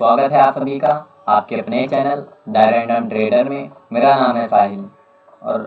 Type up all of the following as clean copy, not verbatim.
स्वागत है आप सभी का आपके अपने चैनल द रैंडम ट्रेडर में। मेरा नाम है साहिल और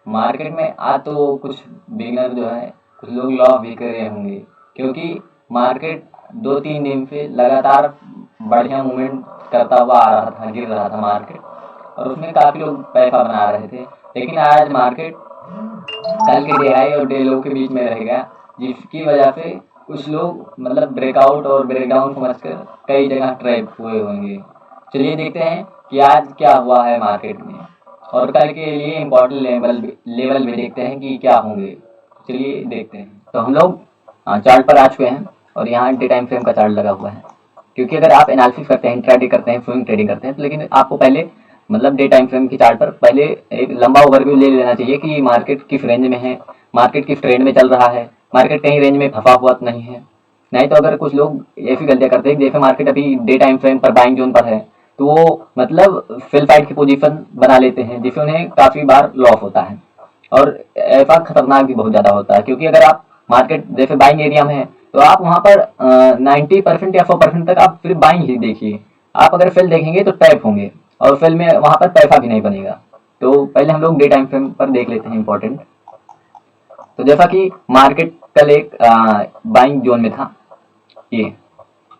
मार्केट में आज तो कुछ बिगनर जो है कुछ लोग लॉस भी कर रहे होंगे, क्योंकि मार्केट 2-3 दिन से लगातार बढ़िया मूवमेंट करता हुआ आ रहा था, गिर रहा था मार्केट, और उसमें काफ़ी लोग पैसा बना रहे थे। लेकिन आज मार्केट कल के डे हाई और डे लो के बीच में रह गया, जिसकी वजह से कुछ लोग मतलब ब्रेकआउट और ब्रेकडाउन समझकर कई जगह ट्रैप हुए होंगे। चलिए देखते हैं कि आज क्या हुआ है मार्केट में, और कल के लिए इम्पोर्टेंट लेवल भी देखते हैं कि क्या होंगे। चलिए देखते हैं। तो हम लोग चार्ट पर आ चुके हैं और यहाँ डे टाइम फ्रेम का चार्ट लगा हुआ है, क्योंकि अगर आप एनालिसिस करते हैं, इंट्राडे करते हैं, स्विंग ट्रेडिंग करते हैं, तो लेकिन आपको पहले मतलब डे टाइम फ्रेम की चार्ट पर पहले एक लंबा ओवरव्यू ले लेना चाहिए कि मार्केट किस रेंज में है, मार्केट किस ट्रेंड में चल रहा है, मार्केट कहीं रेंज में फंसा हुआ तो नहीं है। नहीं तो अगर कुछ लोग ऐसी गलतियां करते हैं, जैसे मार्केट अभी डे टाइम फ्रेम पर बाइंग जोन पर है, तो वो मतलब फिल साइड की पोजीशन बना लेते हैं, जिससे उन्हें काफ़ी बार लॉस होता है। और ऐसा खतरनाक भी बहुत ज़्यादा होता है, क्योंकि अगर आप मार्केट जैसे बाइंग एरिया में है तो आप वहाँ पर 90% या 100% तक आप सिर्फ बाइंग ही देखिए। आप अगर फिल देखेंगे तो टैप होंगे और फिल में वहाँ पर पैसा भी नहीं बनेगा। तो पहले हम लोग डे टाइम फ्रेम पर देख लेते हैं इंपॉर्टेंट। तो जैसा कि मार्केट कल एक बाइंग जोन में था, ये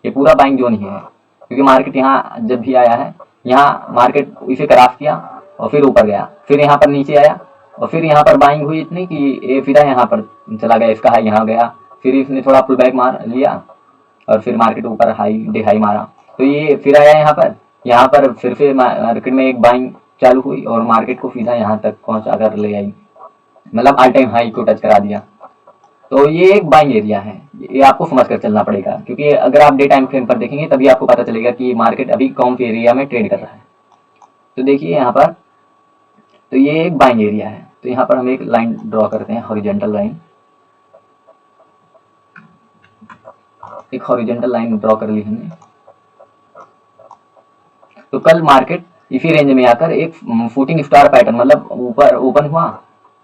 पूरा बाइंग जोन ही है, क्योंकि मार्केट यहाँ जब भी आया है, यहाँ मार्केट इसे क्रॉस किया और फिर ऊपर गया, फिर यहाँ पर नीचे आया और फिर यहाँ पर बाइंग हुई इतनी कि ये सीधा यहाँ पर चला गया, इसका हाई यहाँ गया, फिर इसने थोड़ा पुल बैक मार लिया और फिर मार्केट ऊपर हाई डे हाई मारा। तो ये फिर आया यहाँ पर फिर से मार्केट में एक बाइंग चालू हुई और मार्केट को सीधा यहाँ तक पहुँचा कर ले आई, मतलब ऑल टाइम हाई को टच करा दिया। तो ये एक बाइंग एरिया है, ये आपको समझ कर चलना पड़ेगा, क्योंकि अगर आप डे टाइम फ्रेम पर देखेंगे तभी आपको पता चलेगा कि मार्केट अभी कौन सी एरिया में ट्रेड कर रहा है। तो देखिए यहाँ पर, तो ये एक बाइंग एरिया है, तो यहाँ पर हम एक लाइन ड्रॉ करते हैं, हॉरिजॉन्टल लाइन। एक हॉरिजॉन्टल लाइन ड्रॉ कर ली हमने। तो कल मार्केट इसी रेंज में आकर एक फूटिंग स्टार पैटर्न, मतलब ऊपर ओपन हुआ,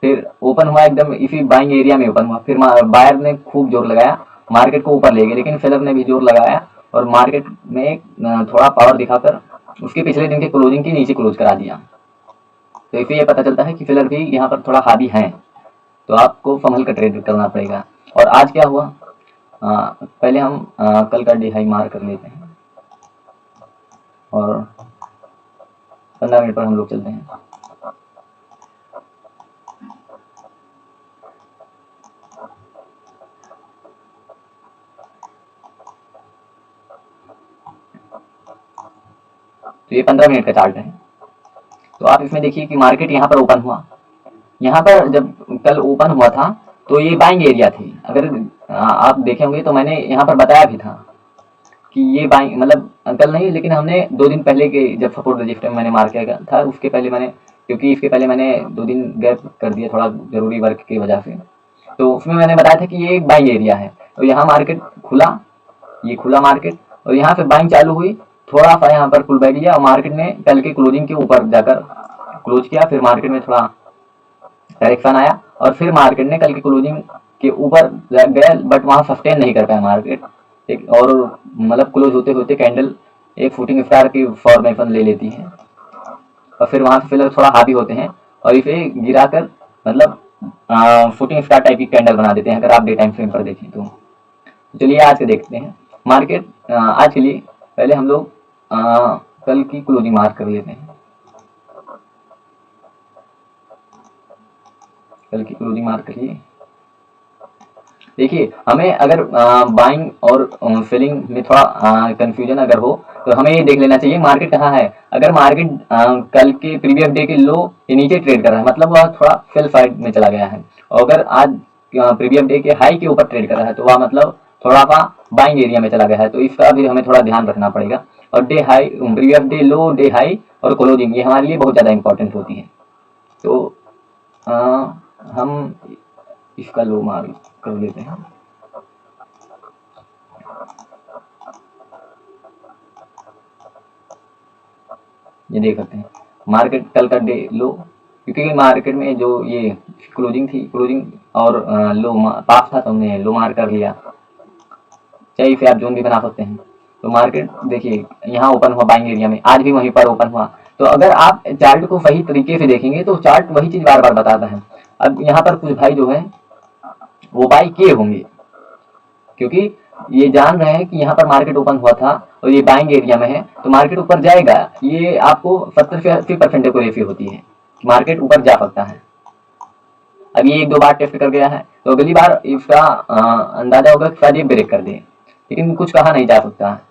फिर ओपन हुआ एकदम इसी बाइंग एरिया में ओपन हुआ, फिर बायर ने खूब जोर लगाया, मार्केट को ऊपर ले गए, लेकिन सेलर ने भी जोर लगाया और मार्केट में थोड़ा पावर दिखाकर उसके पिछले दिन के क्लोजिंग के नीचे क्लोज करा दिया। तो इससे ये पता चलता है कि सेलर भी यहाँ पर थोड़ा हावी है, तो आपको संभल कर ट्रेड करना पड़ेगा। और आज क्या हुआ, पहले हम कल का डे हाई मार कर लेते हैं और 15 मिनट पर हम लोग चलते हैं। तो ये 15 मिनट का चार्ट है। तो आप इसमें देखिए कि मार्केट यहाँ पर ओपन हुआ, यहाँ पर जब कल ओपन हुआ था तो ये बाइंग एरिया थी। अगर आप देखे होंगे तो मैंने यहाँ पर बताया भी था कि ये बाइंग, मतलब कल नहीं लेकिन हमने 2 दिन पहले के जब सपोर्ट रजिस्टर मैंने मार किया था, उसके पहले मैंने, क्योंकि इसके पहले मैंने 2 दिन गैप कर दिया थोड़ा ज़रूरी वर्क की वजह से, तो उसमें मैंने बताया था कि ये एक बाइंग एरिया है। तो यहाँ मार्केट खुला, ये खुला मार्केट और यहाँ से बाइंग चालू हुई, थोड़ा सा यहाँ पर पुल बैक लिया और मार्केट ने कल के क्लोजिंग के ऊपर जाकर क्लोज किया, फिर मार्केट में थोड़ा करेक्शन आया और फिर मार्केट ने कल की क्लोजिंग के ऊपर गया, बट वहाँ सस्टेन नहीं कर पाया मार्केट, एक और मतलब क्लोज होते होते कैंडल एक फुटिंग स्टार की फॉर्मेशन ले लेती है और फिर वहाँ से फिलहाल थोड़ा हावी होते हैं और इसे गिराकर मतलब फुटिंग स्टार टाइप की कैंडल बना देते हैं, अगर आप डे टाइम फ्रेम पर देखें तो। चलिए आज के देखते हैं मार्केट। आज के लिए पहले हम लोग कल की क्लोजिंग मार्क कर लेते हैं। कल की क्लोजिंग मार्क करिए। देखिए हमें अगर बाइंग और सेलिंग में थोड़ा कंफ्यूजन अगर हो तो हमें ये देख लेना चाहिए मार्केट कहाँ है। अगर मार्केट कल के प्रीवियस डे के लो के नीचे ट्रेड कर रहा है, मतलब वह थोड़ा सेल साइड में चला गया है, और अगर आज प्रीवियस डे के हाई के ऊपर ट्रेड कर रहा है तो वह मतलब थोड़ा सा बाइंग एरिया में चला गया है, तो इसका भी हमें थोड़ा ध्यान रखना पड़ेगा। और डे हाई, प्रीवियस डे लो, डे हाई और क्लोजिंग, ये हमारे लिए बहुत ज़्यादा इंपॉर्टेंट होती है। तो हम इसका लो मार्क कर लेते हैं। ये देख सकते हैं मार्केट कल का डे लो, क्योंकि मार्केट में जो ये क्लोजिंग थी, क्लोजिंग और लो पास था, तो हमने लो मार कर लिया। चाहे इसे आप जोन भी बना सकते हैं। तो मार्केट देखिए यहाँ ओपन हुआ बाइंग एरिया में, आज भी वहीं पर ओपन हुआ। तो अगर आप चार्ट को सही तरीके से देखेंगे तो चार्ट वही चीज बार बार बताता है। अब यहाँ पर कुछ भाई जो है वो बाई किए होंगे, क्योंकि ये जान रहे हैं कि यहाँ पर मार्केट ओपन हुआ था और ये बाइंग एरिया में है तो मार्केट ऊपर जाएगा। ये आपको 70 से 80% एक्यूरेसी होती है, मार्केट ऊपर जा सकता है। अब ये 1-2 बार टेस्ट कर गया है तो अगली बार इसका अंदाजा होगा कि शायद ये ब्रेक कर दे, लेकिन कुछ कहा नहीं जा सकता है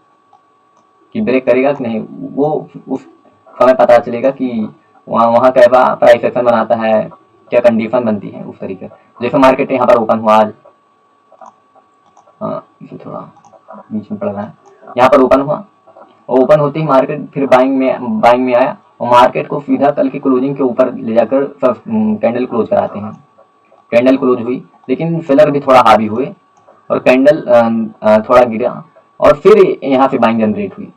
कि ब्रेक करेगा कि नहीं। वो उस समय पता चलेगा कि वहाँ कैसा प्राइस एक्शन बनाता है, क्या कंडीशन बनती है उस तरीके से। जैसे मार्केट यहाँ पर ओपन हुआ आज, इसे थोड़ा बीच में पड़ रहा है, यहाँ पर ओपन हुआ और ओपन होते ही मार्केट फिर बाइंग में आया और मार्केट को सीधा कल की क्लोजिंग के ऊपर ले जाकर कैंडल क्लोज कराते हैं। कैंडल क्लोज हुई लेकिन सेलर भी थोड़ा हावी हुए और कैंडल थोड़ा गिरा और फिर यहाँ से बाइंग जनरेट हुई।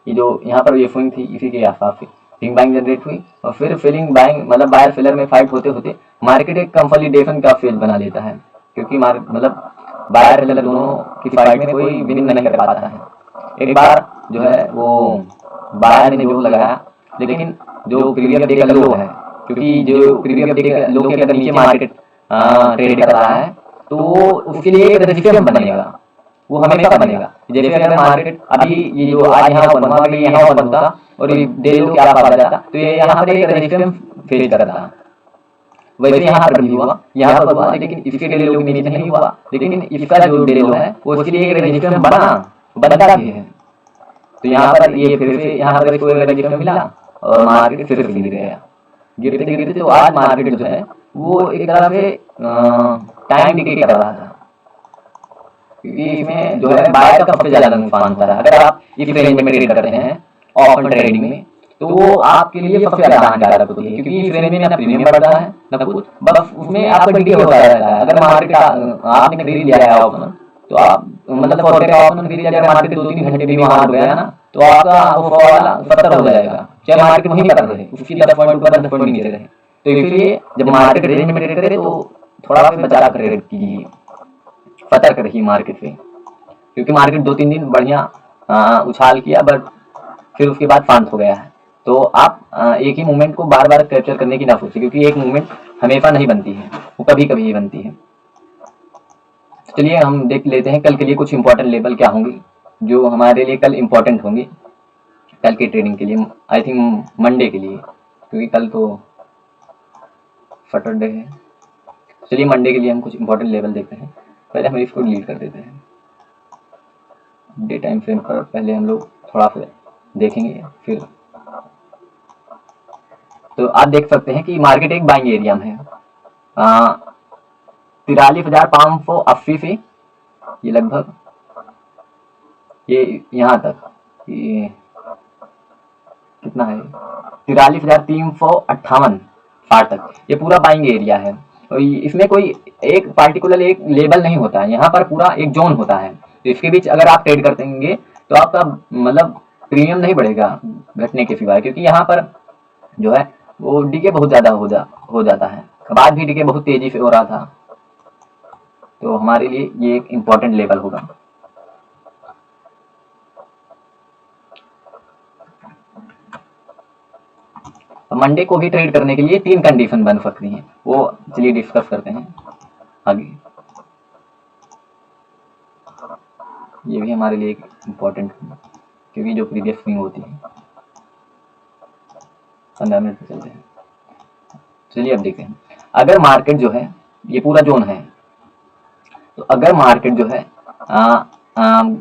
ये जो यहाँ पर ये स्विंग थी इसी के आसपास से स्विंग बाइंग जनरेट हुई और फिर सेलिंग बाइंग मतलब बायर सेलर में फाइट होते होते मार्केट एक कंसोलिडेशन का फेज बना लेता है, क्योंकि मतलब बायर सेलर दोनों की फाइट में कोई विन नहीं कर पाता है। एक बार जो है वो बायर ने जो लगाया, लेकिन जो प्रीवियस डे का लो है, क्योंकि जो प्रीवियस डे का लो के अगर नीचे मार्केट ट्रेड कर रहा है तो उसके लिए एक रेजिस्टेंस बनेगा, वो हमेशा बनेगा। जैसे अगर मार्केट अभी ये जो आज यहाँ ओपन हुआ, अगर यहाँ ओपन होता और ये डे लो के आसपास आ जाता तो ये यहाँ पर एक रेजिस्टेंस फेस करता। वैसे यहाँ पर भी हुआ, यहाँ पर हुआ, लेकिन इसके डे लो के नीचे नहीं हुआ, लेकिन इसका जो डे लो है वो उसके लिए एक रेजिस्टेंस बनता भी है। तो यहाँ पर ये फिर से यहाँ पर इसको एक रेजिस्टेंस मिला और मार्केट फिर से गिर गया। गिरते गिरते तो आज मार्केट जो है वो एक तरह से टाइम डिके कर रहा था, क्योंकि इसमें जो है बायर का सबसे ज्यादा नुकसान होता है। अगर आप इस रेंज में ट्रेड करते हैं ऑप्शन ट्रेडिंग में तो वो आपके लिए सबसे ज्यादा हानिकारक होती है, क्योंकि इस रेंज में ना प्रीमियम बढ़ता है ना कुछ, बस उसमें आपका डिके होता रहता है। अगर मार्केट आपने खरीद लिया है ऑप्शन तो आप मतलब 100 का ऑप्शन खरीद लिया, अगर मार्केट 2-3 घंटे भी वहां रुक गया ना तो आपका वो 100 वाला 70 हो जाएगा, चाहे मार्केट वहीं पर रहे, उसकी 10 पॉइंट ऊपर 10 पॉइंट नीचे रहे। तो इसलिए जब मार्केट रेंज में ट्रेड करे तो थोड़ा सा बचा कर ट्रेड कीजिए, सतर्क रहिए मार्केट से, क्योंकि मार्केट 2-3 दिन बढ़िया उछाल किया बट फिर उसके बाद शांत हो गया है। तो आप एक ही मूवमेंट को बार बार कैप्चर करने की ना सोचिए, क्योंकि एक मूवमेंट हमेशा नहीं बनती है, वो कभी कभी ही बनती है। चलिए हम देख लेते हैं कल के लिए कुछ इंपॉर्टेंट लेवल क्या होंगे जो हमारे लिए कल इंपॉर्टेंट होंगे कल की ट्रेडिंग के लिए, आई थिंक मंडे के लिए, क्योंकि कल तो सैटरडे है। चलिए मंडे के लिए हम कुछ इंपॉर्टेंट लेवल देखते हैं। पहले हम इसको डिलीट कर देते हैं, डे टाइम फ्रेम पर पहले हम लोग थोड़ा सा देखेंगे फिर। तो आप देख सकते हैं कि मार्केट एक बाइंग एरिया में है 43,580 से ये लगभग ये यहाँ तक ये कितना है 43,358 तक ये पूरा बाइंग एरिया है। और इसमें कोई एक पार्टिकुलर एक लेवल नहीं होता है, यहाँ पर पूरा एक जोन होता है। तो इसके बीच अगर आप ट्रेड करते हैं तो आपका मतलब प्रीमियम नहीं बढ़ेगा घटने के सिवाय, क्योंकि यहाँ पर जो है वो डीके बहुत ज्यादा हो जाता है। बाद भी डीके बहुत तेजी से हो रहा था, तो हमारे लिए ये एक इम्पोर्टेंट लेवल होगा। मंडे को भी ट्रेड करने के लिए 3 कंडीशन बन सकती हैं, वो चलिए डिस्कस करते हैं आगे। ये भी हमारे लिए एक इम्पोर्टेंट, क्योंकि जो प्रीवियस स्विंग होती है 15 मिनट पे चलते हैं। चलिए अब देखते हैं, अगर मार्केट जो है ये पूरा जोन है, तो अगर मार्केट जो है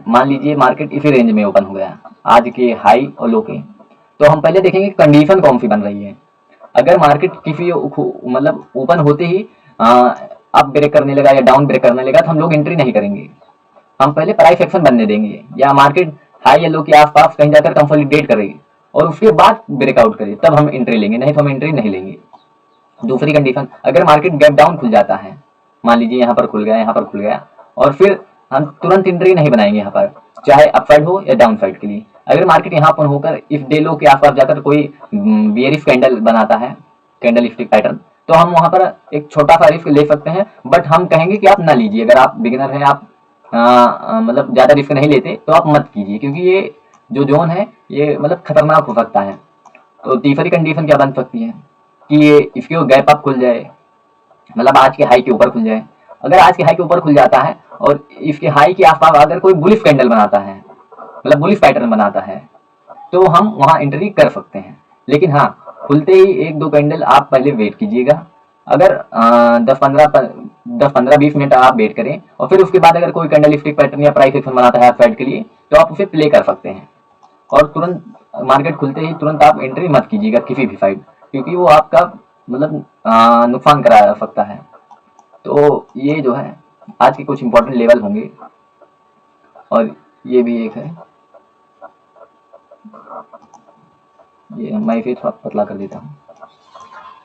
मान लीजिए मार्केट इसी रेंज में ओपन हो गया आज के हाई और लो के, तो हम पहले देखेंगे कंडीशन कौन सी बन रही है। अगर मार्केट किसी मतलब ओपन होते ही अप ब्रेक करने लगा या डाउन ब्रेक करने लगा तो हम लोग एंट्री नहीं करेंगे, हम पहले प्राइस एक्शन बनने देंगे, या मार्केट हाई या लो के आसपास कहीं जाकर कंसोलिडेट करेगी और उसके बाद ब्रेकआउट करे तब हम एंट्री लेंगे, नहीं तो हम एंट्री नहीं लेंगे। दूसरी कंडीशन, अगर मार्केट गैप डाउन खुल जाता है, मान लीजिए यहाँ पर खुल गया यहाँ पर खुल गया, और फिर हम तुरंत एंट्री नहीं बनाएंगे यहाँ पर, चाहे अपसाइड हो या डाउन साइड के लिए। अगर मार्केट यहाँ पर होकर इस डे लो के आसपास जाकर कोई बेयरिश कैंडल बनाता है, कैंडल स्टिक पैटर्न, तो हम वहां पर एक छोटा सा रिस्क ले सकते हैं, बट हम कहेंगे कि आप ना लीजिए। अगर आप बिगिनर हैं, आप मतलब ज़्यादा रिस्क नहीं लेते तो आप मत कीजिए, क्योंकि ये जो जोन है ये मतलब खतरनाक हो सकता है। तो तीसरी कंडीशन क्या बन सकती है कि ये इसके गैप अप खुल जाए, मतलब आज के हाई के ऊपर खुल जाए। अगर आज के हाई के ऊपर खुल जाता है और इसके हाई के आसपास अगर कोई बुलिश कैंडल बनाता है, मतलब बुलिश पैटर्न बनाता है, तो हम वहां एंट्री कर सकते हैं। लेकिन हाँ, खुलते ही एक दो कैंडल आप पहले वेट कीजिएगा। अगर 10-15-20 मिनट आप वेट करें और फिर उसके बाद अगर कोई कैंडल स्टिक पैटर्न या प्राइस एक्शन बनाता है अपसाइड के लिए, तो आप उसे प्ले कर सकते हैं। और तुरंत मार्केट खुलते ही तुरंत आप एंट्री मत कीजिएगा किसी भी साइड, क्योंकि वो आपका मतलब नुकसान करा सकता है। तो ये जो है आज के कुछ इंपॉर्टेंट लेवल होंगे, और ये भी एक है, ये मैं इसे थोड़ा पतला कर देता हूँ।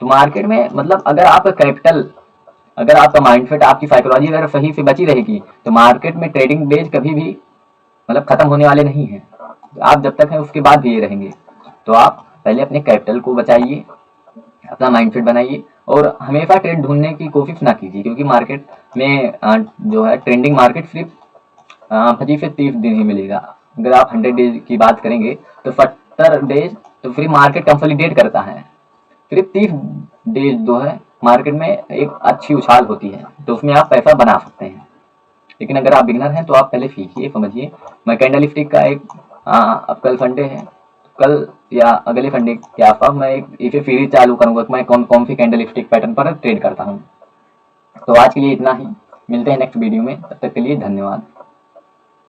तो मार्केट में मतलब अगर आपका कैपिटल, अगर आपका माइंडसेट, आपकी साइकोलॉजी अगर सही से बची रहेगी, तो मार्केट में ट्रेडिंग डेज कभी भी मतलब खत्म होने वाले नहीं हैं। आप जब तक हैं उसके बाद भी ये रहेंगे। तो आप पहले अपने कैपिटल को बचाइए, अपना माइंडसेट बनाइए, और हमेशा ट्रेड ढूंढने की कोशिश ना कीजिए, क्योंकि मार्केट में जो है ट्रेंडिंग मार्केट सिर्फ 25 से 30 दिन ही मिलेगा। अगर आप 100 डेज की बात करेंगे तो 70 डेज तो फिर मार्केट कंसोलिडेट करता है, फिर 30 डेज जो है मार्केट में एक अच्छी उछाल होती है, तो उसमें आप पैसा बना सकते हैं। लेकिन अगर आप बिगनर हैं तो आप पहले सीखिए, समझिए। मैं कैंडल स्टिक का एक अब कल संडे है, कल या अगले संडे के आसपास मैं एक इसे सीरीज चालू करूंगा कि मैं कौन कौन सी कैंडल स्टिक पैटर्न पर ट्रेड करता हूँ। तो आज के लिए इतना ही, मिलते हैं नेक्स्ट वीडियो में, तब तक के लिए धन्यवाद।